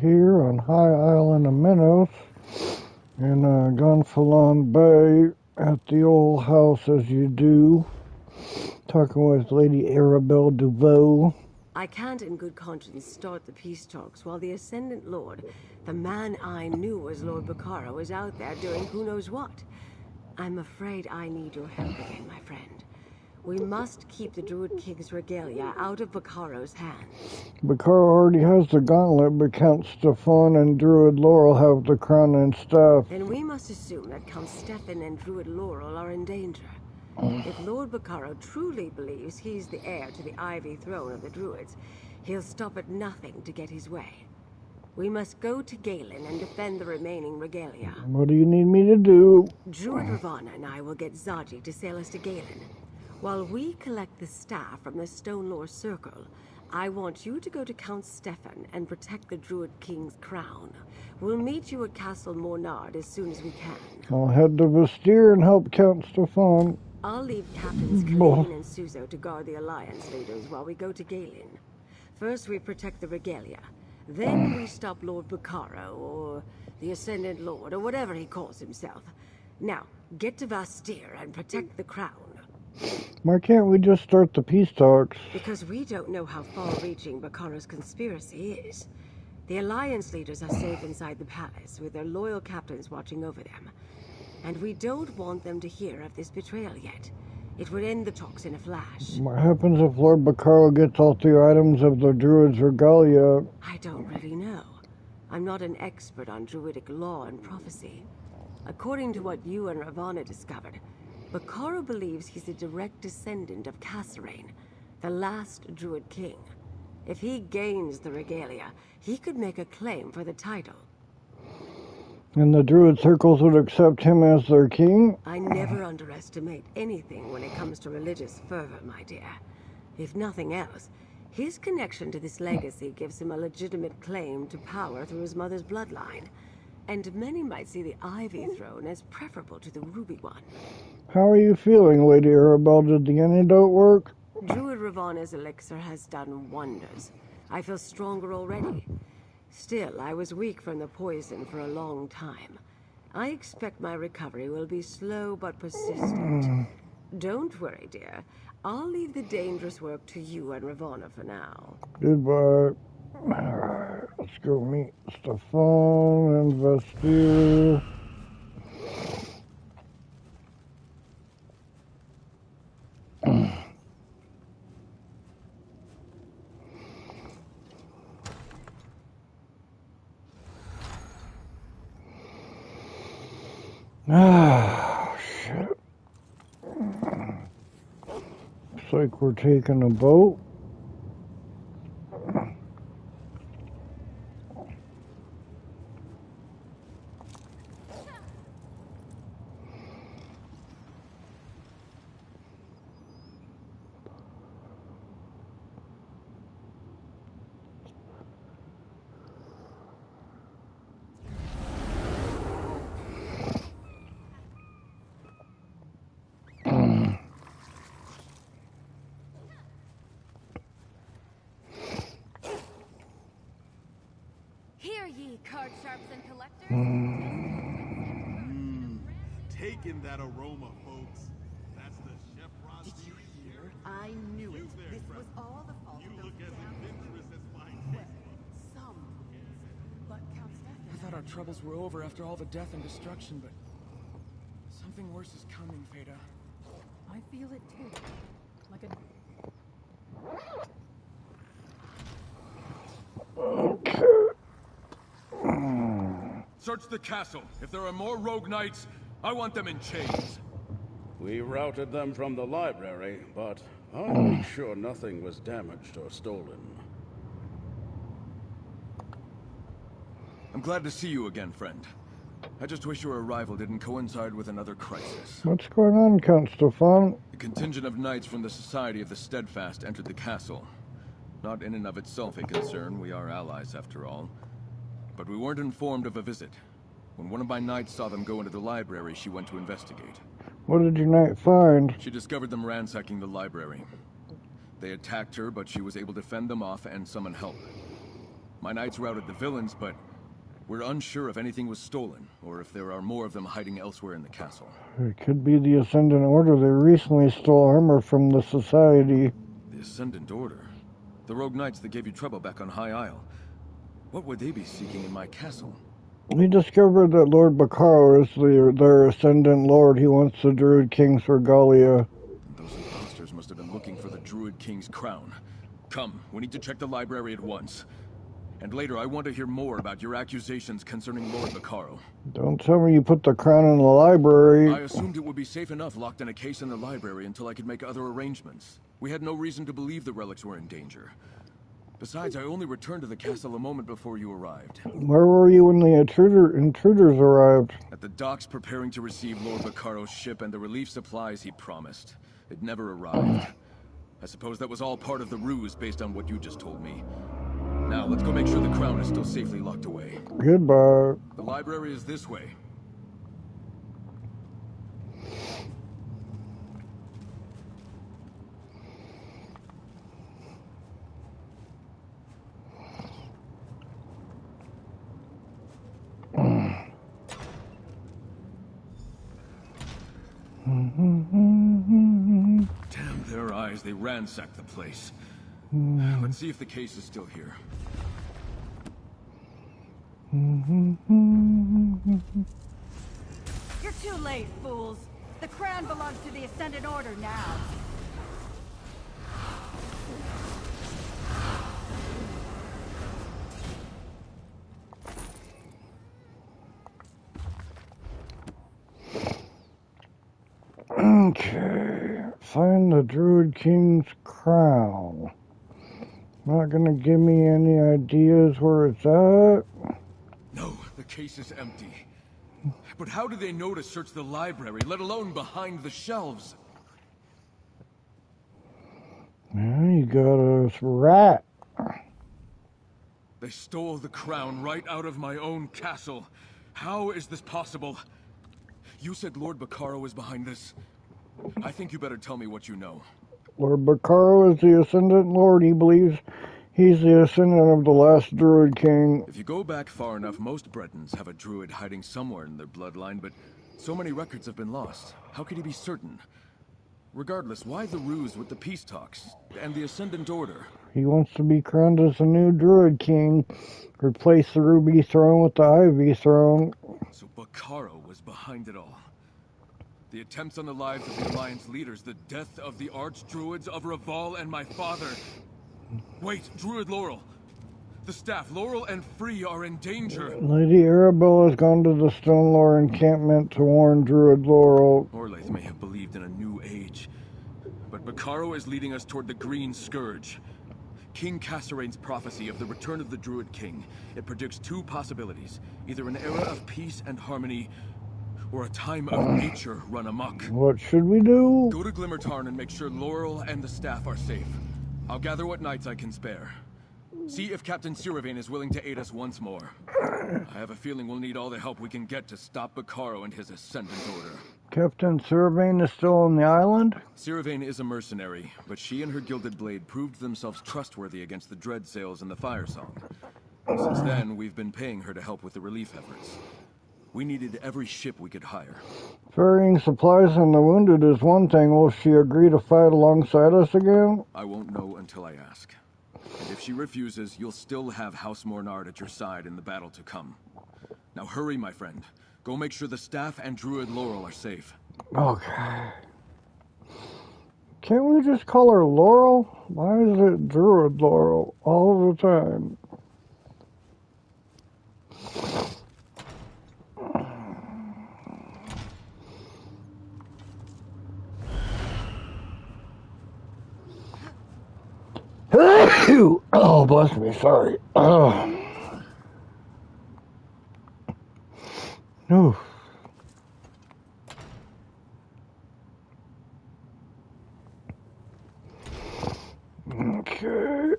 Here on High Island of Minos in Gonfalon Bay at the old house as you do, talking with Lady Arabelle Duveau. I can't in good conscience start the peace talks while the Ascendant Lord, the man I knew as Lord Bacaro, is out there doing who knows what. I'm afraid I need your help again, my friend. We must keep the Druid King's regalia out of Bacaro's hands. Bacaro already has the gauntlet, but Count Stefan and Druid Laurel have the crown and staff. Then we must assume that Count Stefan and Druid Laurel are in danger. If Lord Bacaro truly believes he's the heir to the Ivy Throne of the Druids, he'll stop at nothing to get his way. We must go to Galen and defend the remaining regalia. What do you need me to do? Druid Ravana and I will get Zaji to sail us to Galen. While we collect the staff from the Stone Lore Circle, I want you to go to Count Stefan and protect the Druid King's crown. We'll meet you at Castle Mornard as soon as we can. I'll head to Vestir and help Count Stefan. I'll leave Captains Kalane and Suzo to guard the Alliance leaders while we go to Galen. First we protect the regalia. Then we stop Lord Bacaro, or the Ascendant Lord, or whatever he calls himself. Now, get to Vestir and protect the crown. Why can't we just start the peace talks? Because we don't know how far-reaching Bacaro's conspiracy is. The Alliance leaders are safe inside the palace, with their loyal captains watching over them. And we don't want them to hear of this betrayal yet. It would end the talks in a flash. What happens if Lord Bacaro gets all 3 items of the Druid's regalia? I don't really know. I'm not an expert on Druidic law and prophecy. According to what you and Ravana discovered, Bacaro believes he's a direct descendant of Kasserine, the last Druid king. If he gains the regalia, he could make a claim for the title. And the Druid circles would accept him as their king? I never underestimate anything when it comes to religious fervor, my dear. If nothing else, his connection to this legacy gives him a legitimate claim to power through his mother's bloodline. And many might see the Ivy Throne as preferable to the Ruby one. How are you feeling, Lady Arabelle? Did the antidote work? Druid Ravana's elixir has done wonders. I feel stronger already. Still, I was weak from the poison for a long time. I expect my recovery will be slow but persistent. Don't worry, dear. I'll leave the dangerous work to you and Ravana for now. Goodbye. Alright, let's go meet Stefan and Vestir. Ah, shit. Looks like we're taking a boat. Hear ye, card sharps and collectors. Taking that aroma, folks. That's the Chef Ron. Did you hear? I knew it. This was all the fault You of look those as damn adventurous as my some. But Count Stefan. I thought our troubles were over after all the death and destruction, but something worse is coming, Feda. I feel it too. Like a Okay. Search the castle. If there are more rogue knights, I want them in chains. We routed them from the library, but I'll make sure nothing was damaged or stolen. I'm glad to see you again, friend. I just wish your arrival didn't coincide with another crisis. What's going on, Count Stefan? A contingent of knights from the Society of the Steadfast entered the castle. Not in and of itself a concern, we are allies after all. But we weren't informed of a visit. When one of my knights saw them go into the library, she went to investigate. What did your knight find? She discovered them ransacking the library. They attacked her, but she was able to fend them off and summon help. My knights routed the villains, but we're unsure if anything was stolen, or if there are more of them hiding elsewhere in the castle. It could be the Ascendant Order. They recently stole armor from the Society. The Ascendant Order? The rogue knights that gave you trouble back on High Isle. What would they be seeking in my castle? We discovered that Lord Bacaro is their Ascendant Lord. He wants the Druid King's regalia. Those imposters must have been looking for the Druid King's crown. Come, we need to check the library at once. And later, I want to hear more about your accusations concerning Lord Bacaro. Don't tell me you put the crown in the library. I assumed it would be safe enough locked in a case in the library until I could make other arrangements. We had no reason to believe the relics were in danger. Besides, I only returned to the castle a moment before you arrived. Where were you when the intruders arrived? At the docks preparing to receive Lord Bacaro's ship and the relief supplies he promised. It never arrived. I suppose that was all part of the ruse based on what you just told me. Now, let's go make sure the crown is still safely locked away. Goodbye. The library is this way. Damn their eyes, they ransacked the place. Let's see if the case is still here. You're too late, fools. The crown belongs to the Ascendant Order now. Okay. Find the Druid King's crown. Not gonna give me any ideas where it's at. No, the case is empty. But how do they know to search the library, let alone behind the shelves? Yeah, you got a rat. They stole the crown right out of my own castle. How is this possible? You said Lord Bacaro is behind this. I think you better tell me what you know. Lord Bacaro is the Ascendant Lord. He believes he's the Ascendant of the last Druid King. If you go back far enough, most Bretons have a druid hiding somewhere in their bloodline, but so many records have been lost. How could he be certain? Regardless, why the ruse with the peace talks and the Ascendant Order? He wants to be crowned as the new Druid King. Replace the Ruby Throne with the Ivy Throne. So Bacaro was behind it all. The attempts on the lives of the Alliance leaders, the death of the Archdruids of Raval and my father. Wait, Druid Laurel. The staff, Laurel and Free, are in danger. Lady Arabelle has gone to the Stonelore encampment to warn Druid Laurel. Orlaith may have believed in a new age, but Bacaro is leading us toward the Green Scourge. King Cassarane's prophecy of the return of the Druid King. It predicts two possibilities. Either an era of peace and harmony, or a time of nature run amok. What should we do? Go to Glimmertarn and make sure Laurel and the staff are safe. I'll gather what knights I can spare. See if Captain Siravane is willing to aid us once more. I have a feeling we'll need all the help we can get to stop Bacaro and his Ascendant Order. Captain Siravane is still on the island? Siravane is a mercenary, but she and her Gilded Blade proved themselves trustworthy against the Dreadsails and the Firesong. Since then, we've been paying her to help with the relief efforts. We needed every ship we could hire. Ferrying supplies and the wounded is one thing. Will she agree to fight alongside us again? I won't know until I ask. And if she refuses, you'll still have House Mornard at your side in the battle to come. Now hurry, my friend. Go make sure the staff and Druid Laurel are safe. Okay. Can't we just call her Laurel? Why is it Druid Laurel all the time? Oh, bless me, sorry. Oof. Okay.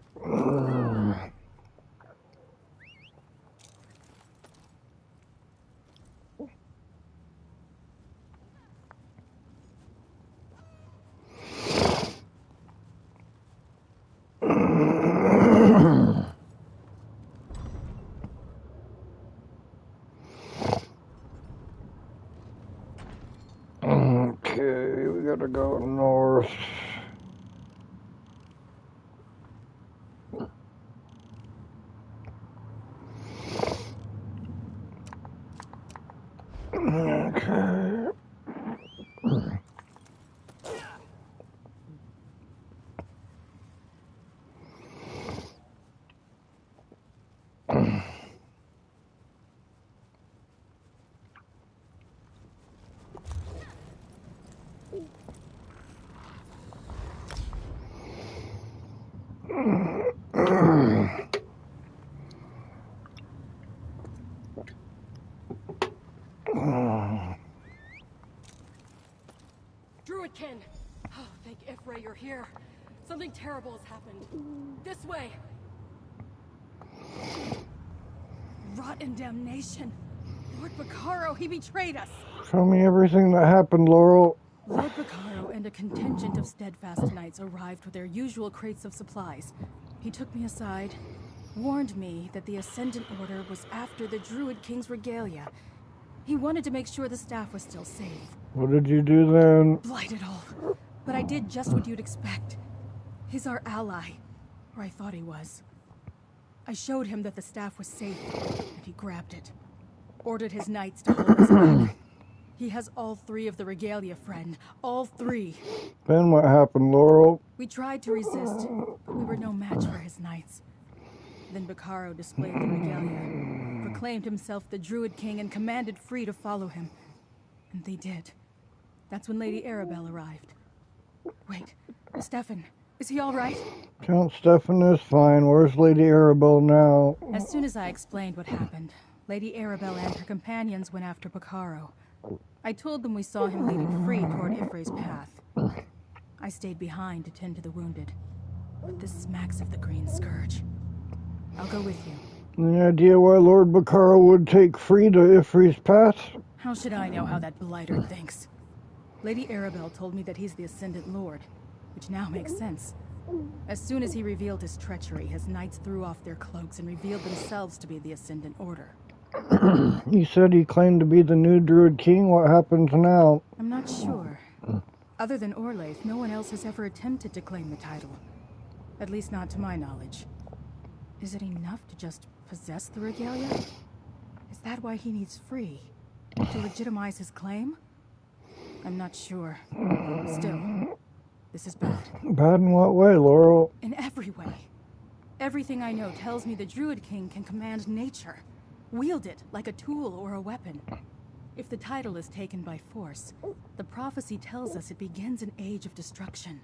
gotta go north. Okay. Druidkin! Oh, thank Ifray you're here. Something terrible has happened. This way! Rotten damnation! Lord Bacaro, he betrayed us! Tell me everything that happened, Laurel. Lord Bacaro and a contingent of steadfast knights arrived with their usual crates of supplies. He took me aside, warned me that the Ascendant Order was after the Druid King's regalia. He wanted to make sure the staff was still safe. What did you do then? Blight it all. But I did just what you'd expect. He's our ally. Or I thought he was. I showed him that the staff was safe, and he grabbed it. Ordered his knights to hold us back. He has all 3 of the regalia, friend. All 3. Then what happened, Laurel? We tried to resist, but we were no match for his knights. Then Bacaro displayed the regalia, proclaimed himself the Druid King, and commanded Free to follow him. And they did. That's when Lady Arabelle arrived. Wait, Stefan, is he all right? Count Stefan is fine. Where's Lady Arabelle now? As soon as I explained what happened, Lady Arabelle and her companions went after Bacaro. I told them we saw him leading Free toward Ifray's path. I stayed behind to tend to the wounded. But this smacks of the Green Scourge. I'll go with you. Any idea why Lord Bacaro would take Free to Ifray's path? How should I know how that blighter thinks? Lady Arabelle told me that he's the Ascendant Lord, which now makes sense. As soon as he revealed his treachery, his knights threw off their cloaks and revealed themselves to be the Ascendant Order. You said he claimed to be the new Druid King. What happens now? I'm not sure. Other than Orlaith, no one else has ever attempted to claim the title. At least not to my knowledge. Is it enough to just possess the regalia? Is that why he needs Free? To legitimize his claim? I'm not sure. Still, this is bad. Bad in what way, Laurel? In every way. Everything I know tells me the Druid King can command nature. Wield it like a tool or a weapon. If the title is taken by force, the prophecy tells us it begins an age of destruction.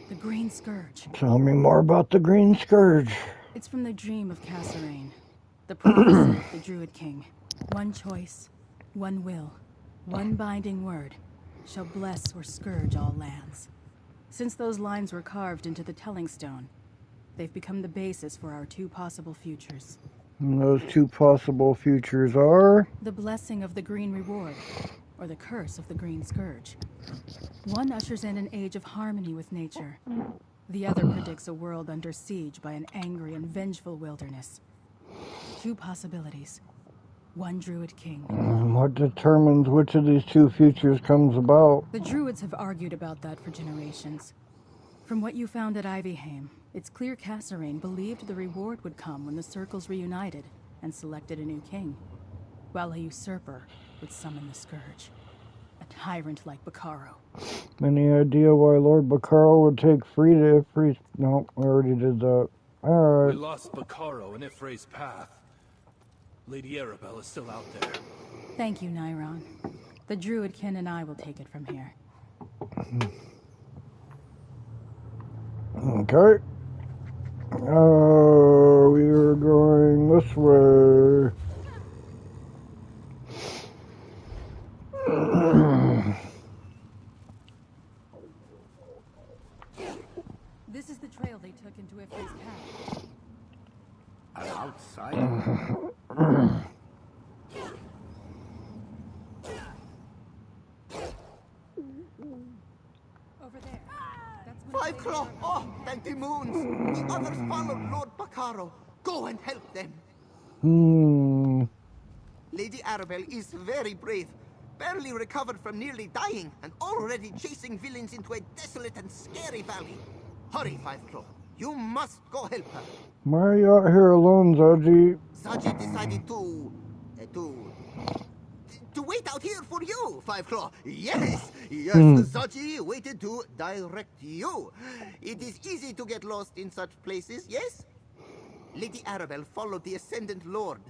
The Green Scourge. Tell me more about the Green Scourge. It's from the dream of Cassarain, the prophecy of the Druid King. One choice, one will, one binding word shall bless or scourge all lands. Since those lines were carved into the telling stone, they've become the basis for our 2 possible futures. And those 2 possible futures are? The blessing of the Green Reward, or the curse of the Green Scourge. One ushers in an age of harmony with nature. The other predicts a world under siege by an angry and vengeful wilderness. 2 possibilities. One Druid King. What determines which of these 2 futures comes about? The Druids have argued about that for generations. From what you found at Ivyheim, it's clear Cassarain believed the reward would come when the Circles reunited and selected a new king, while a usurper would summon the Scourge. A tyrant like Bacaro. Any idea why Lord Bacaro would take Free to Ifray's... No, I already did that. Alright. We lost Bacaro in Ifray's path. Lady Arabelle is still out there. Thank you, Nairon. The Druidkin and I will take it from here. Okay. We are going this way. This is the trail they took into Ifray's path. Outside? Over there. That's when 5 Claw! Oh, thank the moons! The others followed Lord Bacaro. Go and help them. Lady Arabelle is very brave, Barely recovered from nearly dying, and already chasing villains into a desolate and scary valley. Hurry, Five Claw. You must go help her. Why are you out here alone, Zaji? Zaji decided to wait out here for you, Five Claw. Yes, Zaji waited to direct you. It is easy to get lost in such places, yes? Lady Arabelle followed the Ascendant Lord.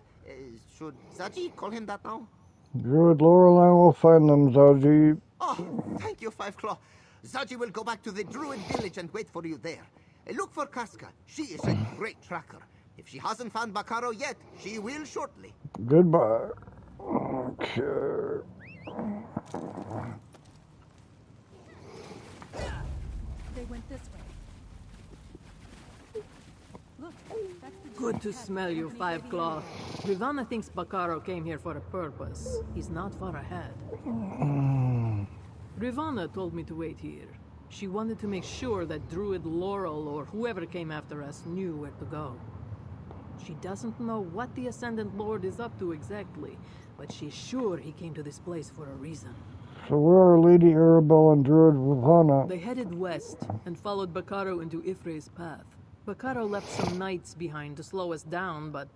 Should Zaji call him that now? Druid Loreline will find them, Zaji. Oh, thank you, Five Claw. Zaji will go back to the Druid village and wait for you there. Look for Casca. She is a great tracker. If she hasn't found Bacaro yet, she will shortly. Goodbye. Okay. They went this way. Look, that's the Good to smell you, Five Claw. Rivanna thinks Bacaro came here for a purpose. He's not far ahead. Rivanna told me to wait here. She wanted to make sure that Druid Laurel or whoever came after us knew where to go. She doesn't know what the Ascendant Lord is up to exactly, but she's sure he came to this place for a reason. So where are Lady Arabelle and Druid Rivanna? They headed west and followed Bacaro into Ifre's path. Bacaro left some knights behind to slow us down, but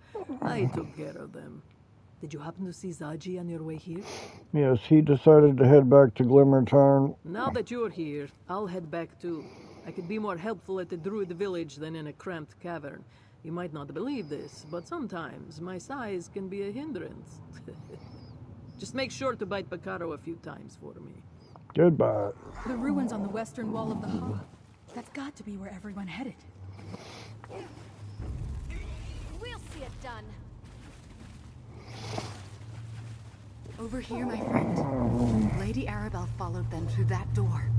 I took care of them. Did you happen to see Zaji on your way here? Yes, he decided to head back to Glimmertarn. Now that you're here, I'll head back too. I could be more helpful at the Druid village than in a cramped cavern. You might not believe this, but sometimes my size can be a hindrance. Just make sure to bite Bacaro a few times for me. Goodbye. The ruins on the western wall of the hall. That's got to be where everyone headed. We'll see it done. Over here, my friend. Lady Arabelle followed them through that door.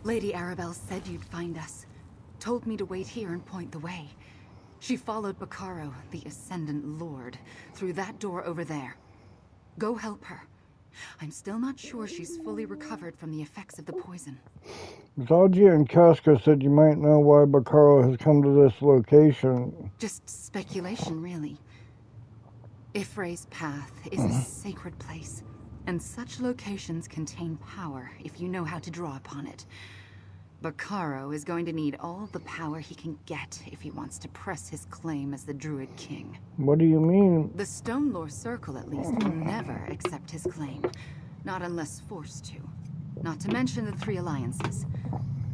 Lady Arabelle said you'd find us. Told me to wait here and point the way. She followed Bacaro, the Ascendant Lord, through that door over there. Go help her. I'm still not sure she's fully recovered from the effects of the poison. Zaji and Casca said you might know why Bacaro has come to this location. Just speculation, really. Ifre's path is a sacred place, and such locations contain power if you know how to draw upon it. Bacaro is going to need all the power he can get if he wants to press his claim as the Druid King. What do you mean? The Stonelore Circle, at least, will never accept his claim. Not unless forced to. Not to mention the Three Alliances.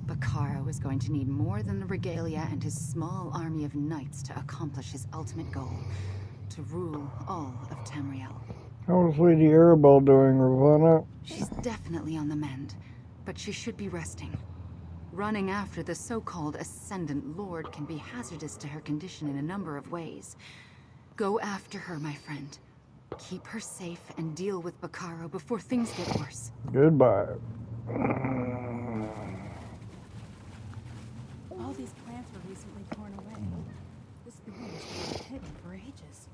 Bacaro is going to need more than the regalia and his small army of knights to accomplish his ultimate goal. To rule all of Tamriel. How's Lady Arabelle doing, Rivanna? She's definitely on the mend, but she should be resting. Running after the so-called Ascendant Lord can be hazardous to her condition in a number of ways. Go after her, my friend. Keep her safe and deal with Bacaro before things get worse. Goodbye. All these plants were recently torn away. This ruin has been hidden for ages.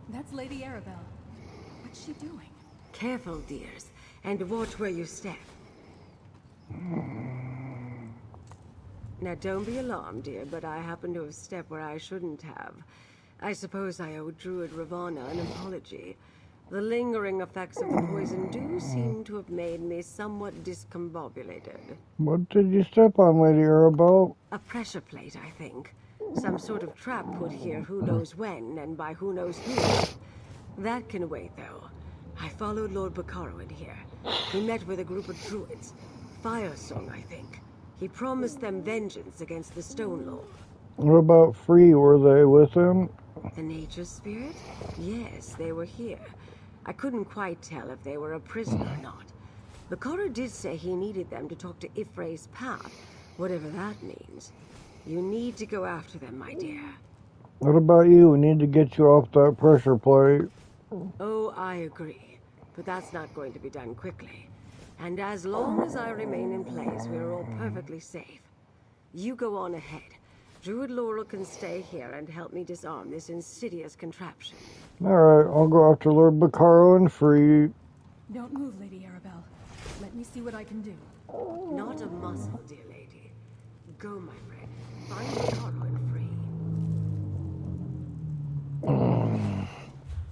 That's Lady Arabelle. What's she doing? Careful, dears, and watch where you step. Now, don't be alarmed, dear, but I happen to have stepped where I shouldn't have. I suppose I owe Druid Rivanna an apology. The lingering effects of the poison do seem to have made me somewhat discombobulated. What did you step on, Lady Arabelle? A pressure plate, I think. Some sort of trap put here who knows when, and by who knows who. That can wait, though. I followed Lord Bacaro in here. He met with a group of druids. Firesong, I think. He promised them vengeance against the Stonelore. What about Free? Were they with him? The nature spirit? Yes, they were here. I couldn't quite tell if they were a prisoner or not. Bacaro did say he needed them to talk to Ifre's path, whatever that means. You need to go after them, my dear. What about you? We need to get you off that pressure plate. Oh, I agree. But that's not going to be done quickly. And as long as I remain in place, we're all perfectly safe. You go on ahead. Druid Laurel can stay here and help me disarm this insidious contraption. Alright, I'll go after Lord Bacaro and free. Don't move, Lady Arabelle. Let me see what I can do. Not a muscle, dear lady. Go, my friend. Find Bacaro and free.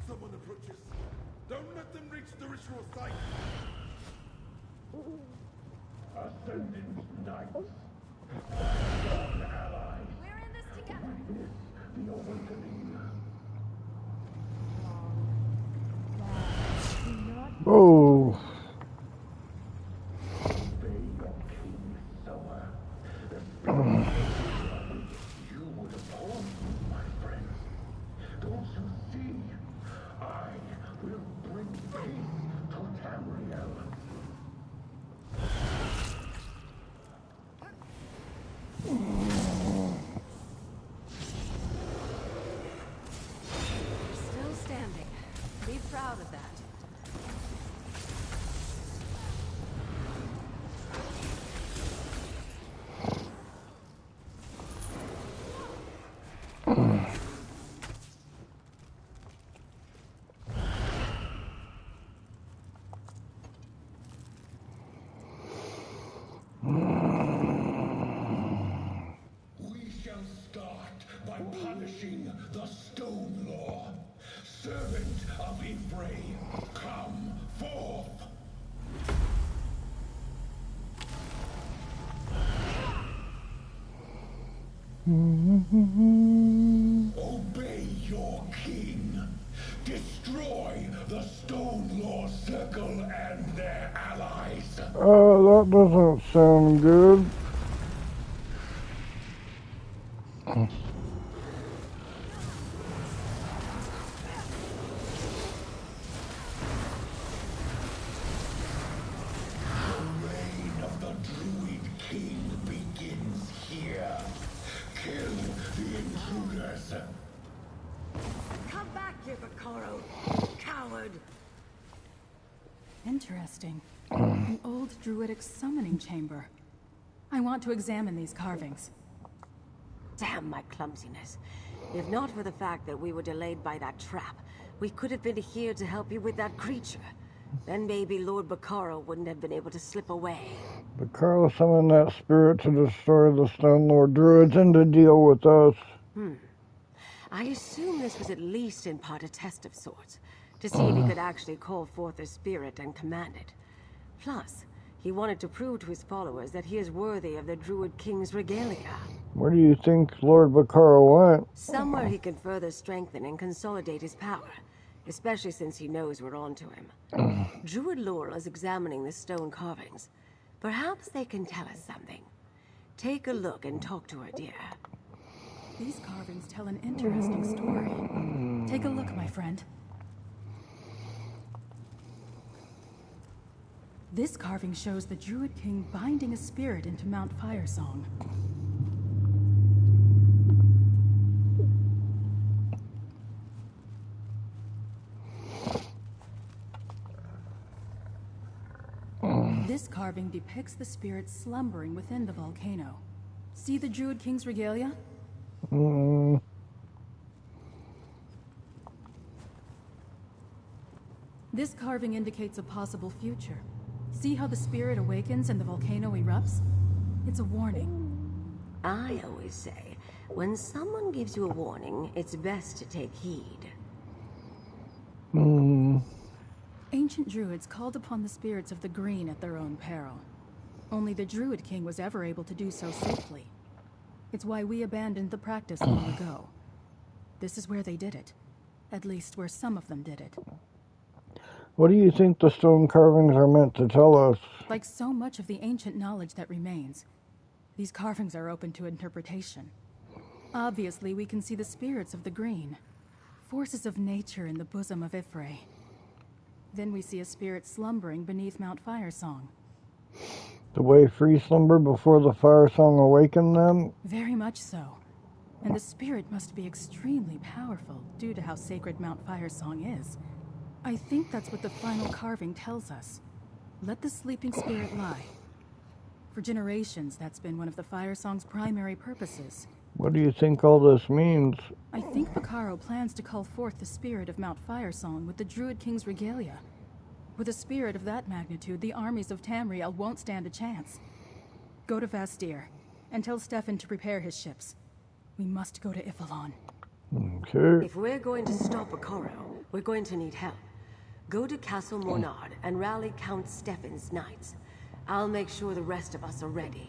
Someone approaches. Don't let them reach the ritual site. Ascendant Knights. We're in this together. The awakening. Oh. You would uphold me, my friend. Don't you see? I will bring peace to Tamriel. Still standing. Be proud of that. We shall start by punishing the Stone Law. Servant of Ifray, come forth! Obey your king. Destroy the Stone Law Circle and their allies. That doesn't sound good. The reign of the Druid King begins here. Kill the intruders. Come back here, Bacaro. Coward. Interesting. An old druidic summoning chamber. I want to examine these carvings. Damn my clumsiness. If not for the fact that we were delayed by that trap, we could have been here to help you with that creature. Then maybe Lord Bacaro wouldn't have been able to slip away. Bacaro summoned that spirit to destroy the Stone Lord Druids and to deal with us. I assume this was at least in part a test of sorts, to see if he could actually call forth a spirit and command it. Plus, he wanted to prove to his followers that he is worthy of the Druid King's regalia. Where do you think Lord Bacaro went? Somewhere he can further strengthen and consolidate his power, especially since he knows we're onto him. Druid Laurel is examining the stone carvings. Perhaps they can tell us something. Take a look and talk to her, dear. These carvings tell an interesting story. Take a look, my friend. This carving shows the Druid King binding a spirit into Mount Firesong. This carving depicts the spirit slumbering within the volcano. See the Druid King's regalia? This carving indicates a possible future. See how the spirit awakens and the volcano erupts? It's a warning. I always say, when someone gives you a warning, it's best to take heed. Ancient druids called upon the spirits of the green at their own peril. Only the Druid King was ever able to do so safely. It's why we abandoned the practice long ago. This is where they did it. At least where some of them did it. What do you think the stone carvings are meant to tell us? Like so much of the ancient knowledge that remains, these carvings are open to interpretation. Obviously, we can see the spirits of the green. Forces of nature in the bosom of Ifray. Then we see a spirit slumbering beneath Mount Firesong. The way free slumber before the Firesong awakened them? Very much so. And the spirit must be extremely powerful due to how sacred Mount Firesong is. I think that's what the final carving tells us. Let the sleeping spirit lie. For generations, that's been one of the Firesong's primary purposes. What do you think all this means? I think Bacaro plans to call forth the spirit of Mount Firesong with the Druid King's regalia. With a spirit of that magnitude, the armies of Tamriel won't stand a chance. Go to Vastir, and tell Stefan to prepare his ships. We must go to Ipholon. Okay. If we're going to stop Bacaro, we're going to need help. Go to Castle Monard and rally Count Stefan's knights. I'll make sure the rest of us are ready.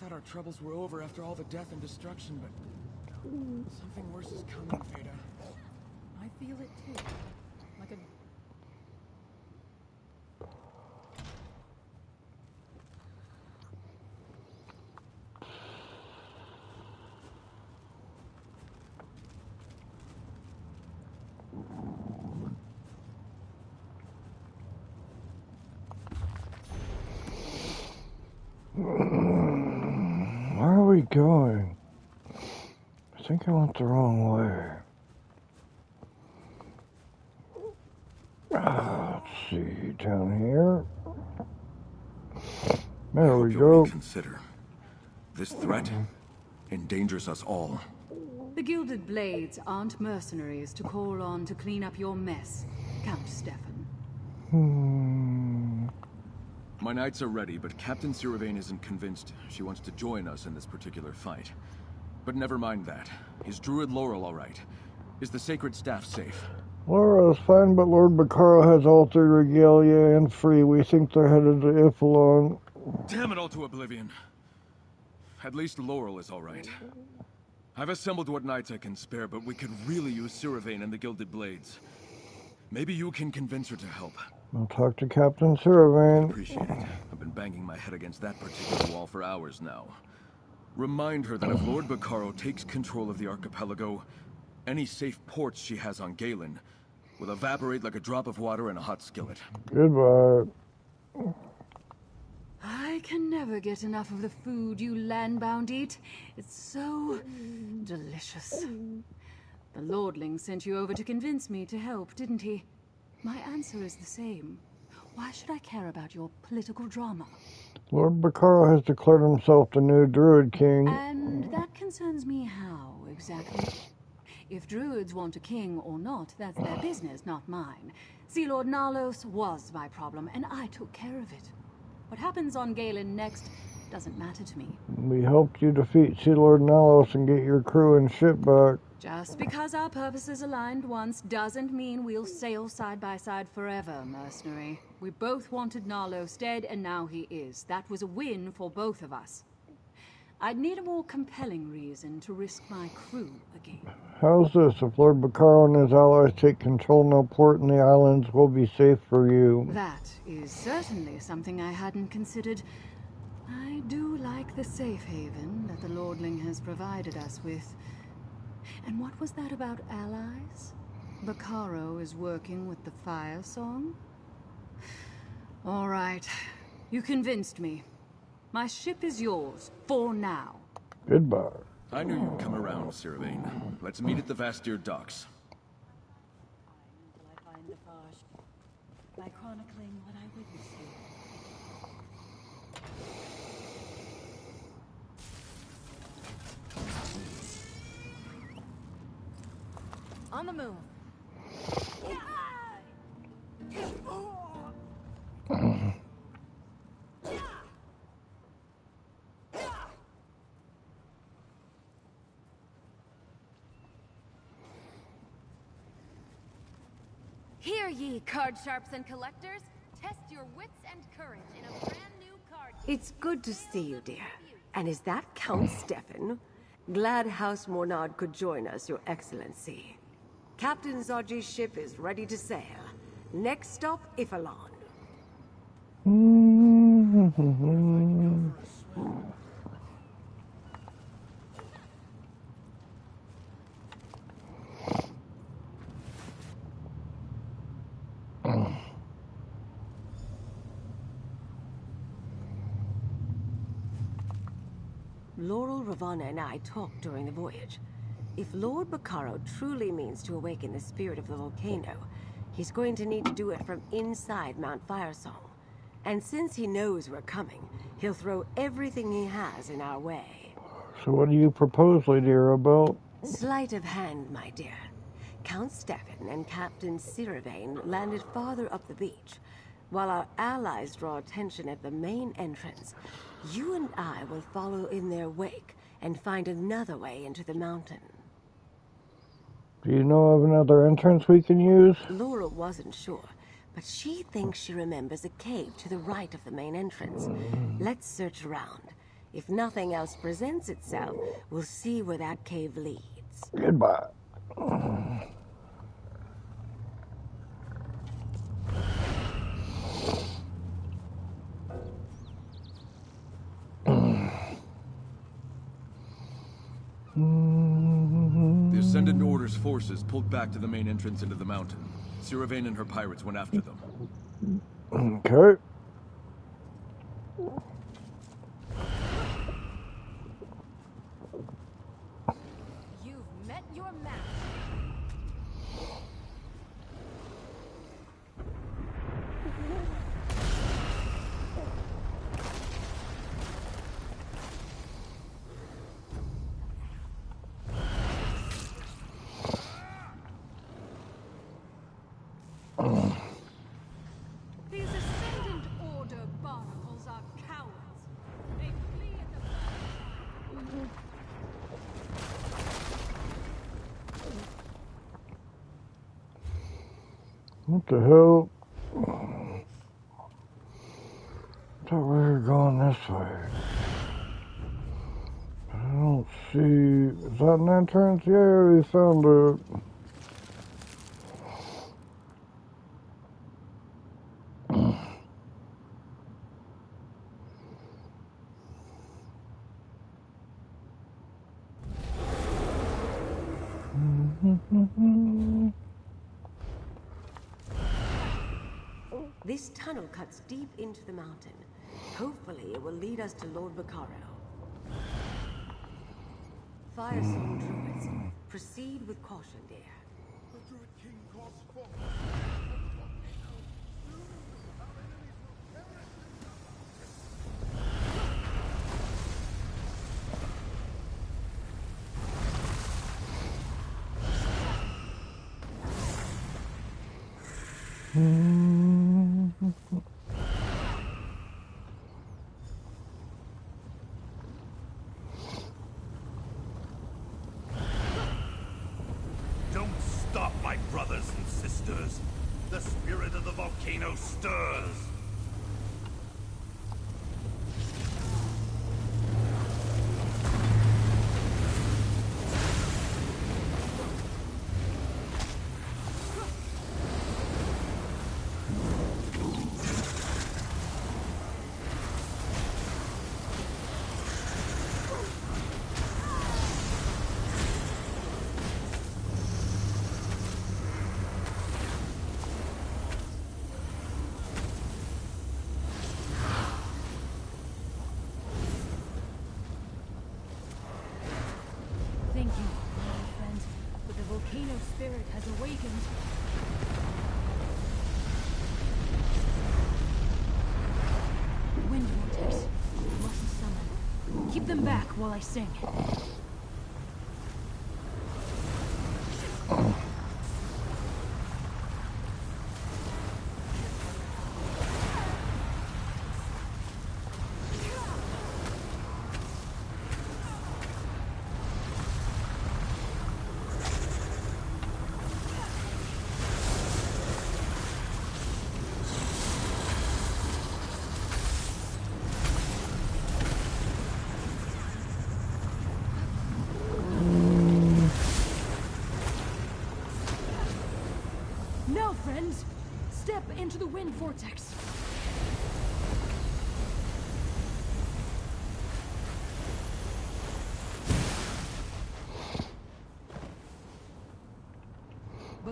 Our troubles were over after all the death and destruction, but something worse is coming, Veda. I feel it too. Like a... Where are we going? I think I went the wrong way. Let's see, down here. There we go. Reconsider. This threat endangers us all. The Gilded Blades aren't mercenaries to call on to clean up your mess, Count Stefan. My knights are ready, but Captain Siravane isn't convinced she wants to join us in this particular fight. But never mind that. Is Druid Laurel all right? Is the Sacred Staff safe? Laura is fine, but Lord Bacaro has all three regalia and free. We think they're headed to Ipholon. Damn it all to oblivion. At least Laurel is all right. I've assembled what knights I can spare, but we could really use Siravane and the Gilded Blades. Maybe you can convince her to help. I'll talk to Captain Siravane. Appreciate it. I've been banging my head against that particular wall for hours now. Remind her that if Lord Bacaro takes control of the archipelago, any safe ports she has on Galen will evaporate like a drop of water in a hot skillet. Goodbye. I can never get enough of the food you landbound eat. It's so delicious. The Lordling sent you over to convince me to help, didn't he? My answer is the same. Why should I care about your political drama? Lord Bacaro has declared himself the new Druid King. And that concerns me how, exactly? If Druids want a king or not, that's their business, not mine. Sea Lord Nalos was my problem, and I took care of it. What happens on Galen next doesn't matter to me. We helped you defeat Sea Lord Nalos and get your crew and ship back. Just because our purposes aligned once doesn't mean we'll sail side by side forever, mercenary. We both wanted Nalos dead, and now he is. That was a win for both of us. I'd need a more compelling reason to risk my crew again. How's this? If Lord Bacaro and his allies take control, no port in the islands will be safe for you. That is certainly something I hadn't considered. I do like the safe haven that the Lordling has provided us with. And what was that about allies? Bacaro is working with the Fire Song? All right. You convinced me. My ship is yours, for now. Goodbye. I knew you'd come around, Siravane. Let's meet at the Vastir docks. Until I find the Farsh, by chronicling what I witnessed here. On the move. Hear ye, card sharps and collectors. Test your wits and courage in a brand new card game. It's good to see you, dear. And is that Count Stefan? Glad House Mornard could join us, Your Excellency. Captain Zodji's ship is ready to sail. Next stop, Ifalon. Laurel, Ravana, and I talked during the voyage. If Lord Bacaro truly means to awaken the spirit of the volcano, he's going to need to do it from inside Mount Firesong. And since he knows we're coming, he'll throw everything he has in our way. So what do you propose, Lady Arabelle? Sleight of hand, my dear. Count Stefan and Captain Siravain landed farther up the beach. While our allies draw attention at the main entrance, you and I will follow in their wake and find another way into the mountain. Do you know of another entrance we can use? Laura wasn't sure, but she thinks she remembers a cave to the right of the main entrance. Let's search around. If nothing else presents itself, we'll see where that cave leads. Goodbye. The Ascendant Order's forces pulled back to the main entrance into the mountain. Siravain and her pirates went after them. Okay. You've met your match. These Ascendant Order barnacles are cowards. They flee at the What the hell? I thought we were going this way. But I don't see... Is that an entrance? Yeah, we found it. This tunnel cuts deep into the mountain. Hopefully it will lead us to Lord Bacaro. Firesong druids, proceed with caution, dear. The Druid King calls forth. Don't stop, my brothers and sisters. The spirit of the volcano stirs. Thank you, my friend, but the volcano spirit has awakened. Wind vortex. Must summon. Keep them back while I sing. into the wind vortex.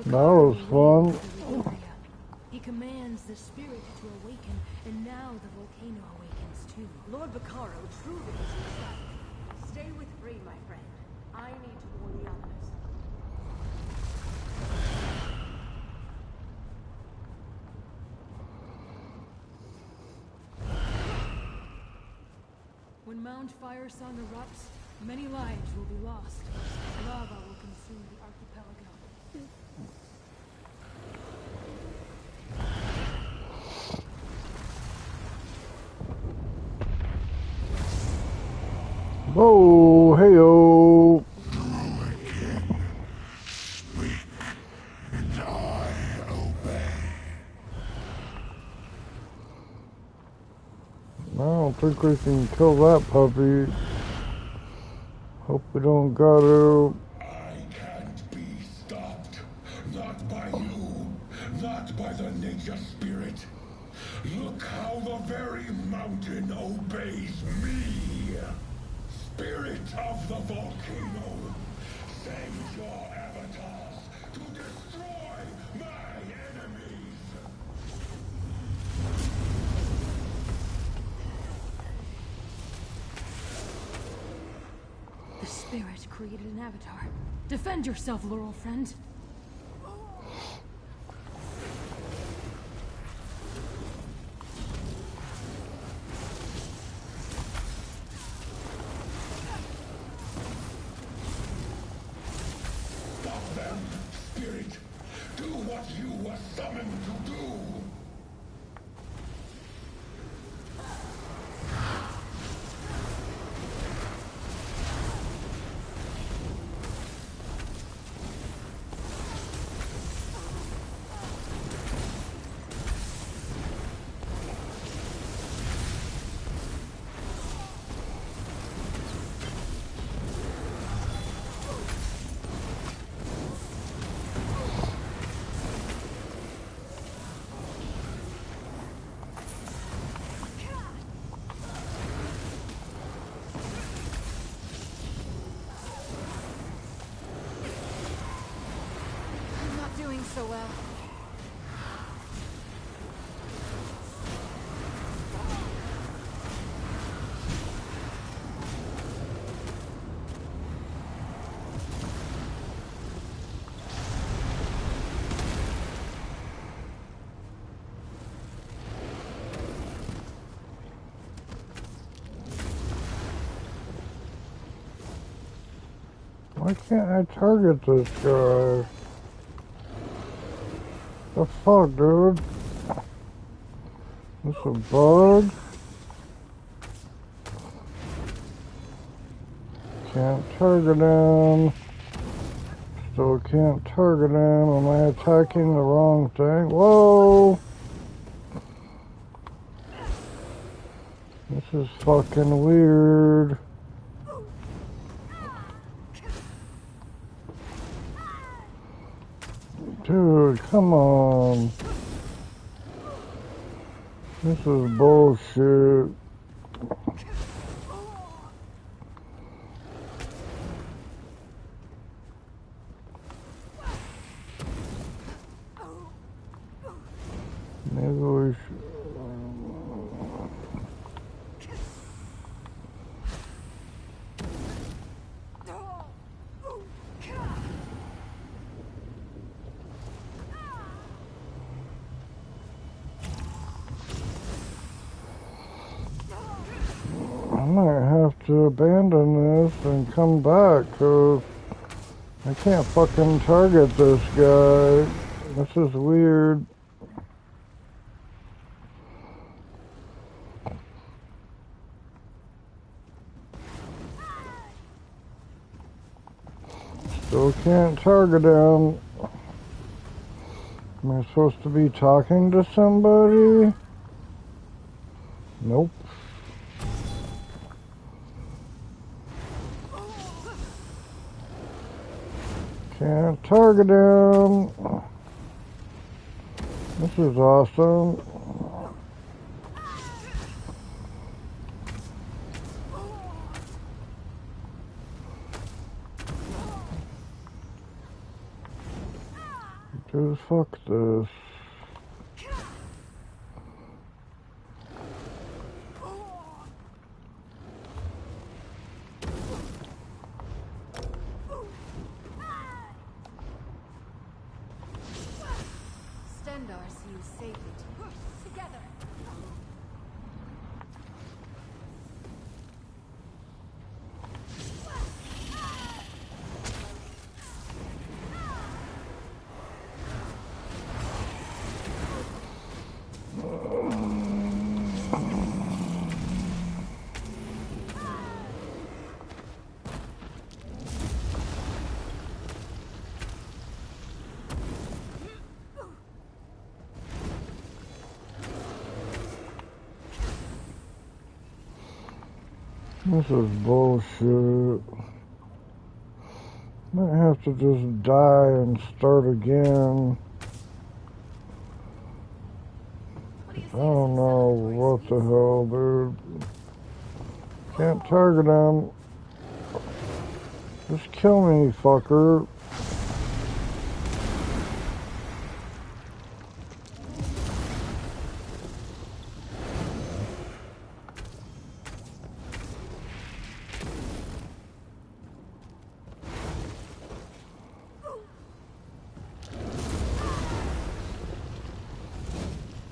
That was fun. He commands the spirit to awaken, and now the volcano awakens too. Lord Bacaro truly is excited. Stay with Bree, my friend. I need to warn the others. When Mount Fire Sun erupts, many lives will be lost. Lava will consume the archipelago. Whoa, hey-oh. Speak, and I obey. I don't think we can kill that puppy. Hope we don't gotta. I can't be stopped. Not by you. Not by the nature spirit. Look how the very mountain obeys me. Spirit of the volcano, send your avatars to destroy my enemies. The spirit created an avatar. Defend yourself, Laurel friend. Stop them, spirit. Do what you were summoned to do. I'm not doing so well. Why can't I target this guy? The fuck, dude? This a bug? Can't target him. Still can't target him. Am I attacking the wrong thing? Whoa! This is fucking weird. Dude, come on. This is bullshit. Maybe we should. I might have to abandon this and come back, cause I can't fucking target this guy. This is weird. Still can't target him. Am I supposed to be talking to somebody? Nope. Can't target him. This is awesome. Dude, fuck this. Stendar seems saved it. Together. This is bullshit. Might have to just die and start again. I don't know what the hell, dude. Can't target him. Just kill me, fucker.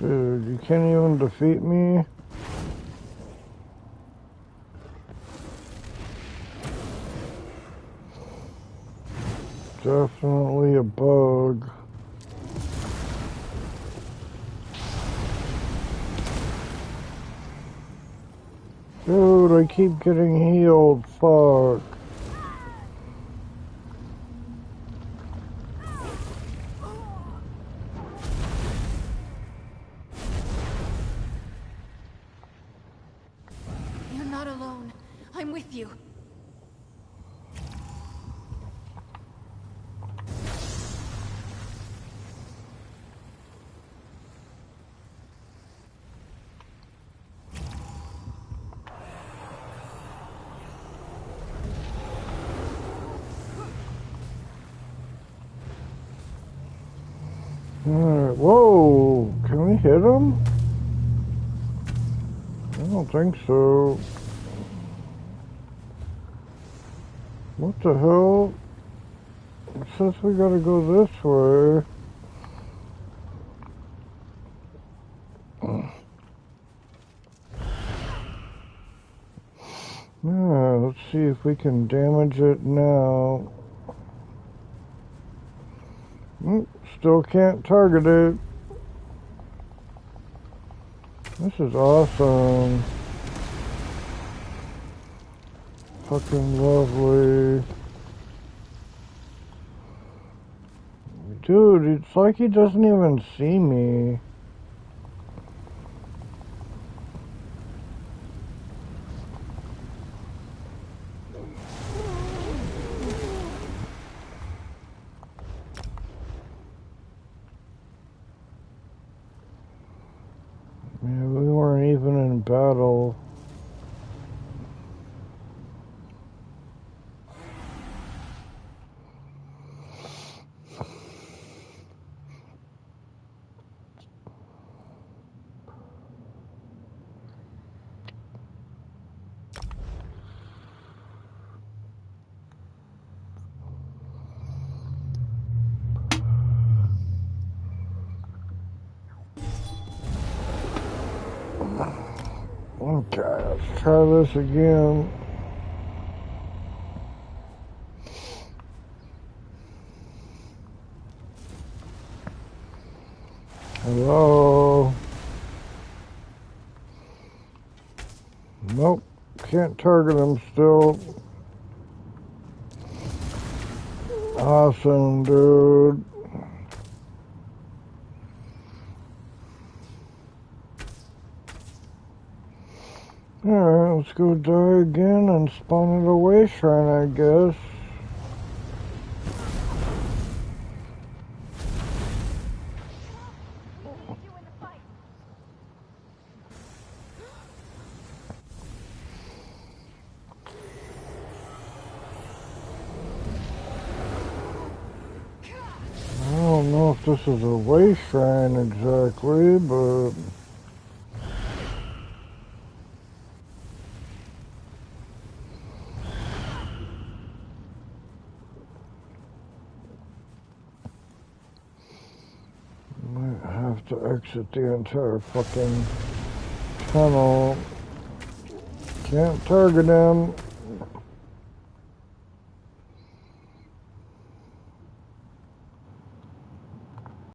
Dude, you can't even defeat me? Definitely a bug. Dude, I keep getting healed, fuck. You're not alone. I'm with you. Alright, whoa, can we hit him? I don't think so. What the hell? It says we gotta go this way. Yeah, let's see if we can damage it now. Still can't target it. This is awesome. Fucking lovely. Dude, it's like he doesn't even see me. Yeah, we weren't even in battle. Okay, let's try this again. Hello? Nope, can't target him still. Awesome, dude. Alright, let's go die again and spawn at a way shrine, I guess. this is a way shrine exactly, but might have to exit the entire fucking tunnel. Can't target him.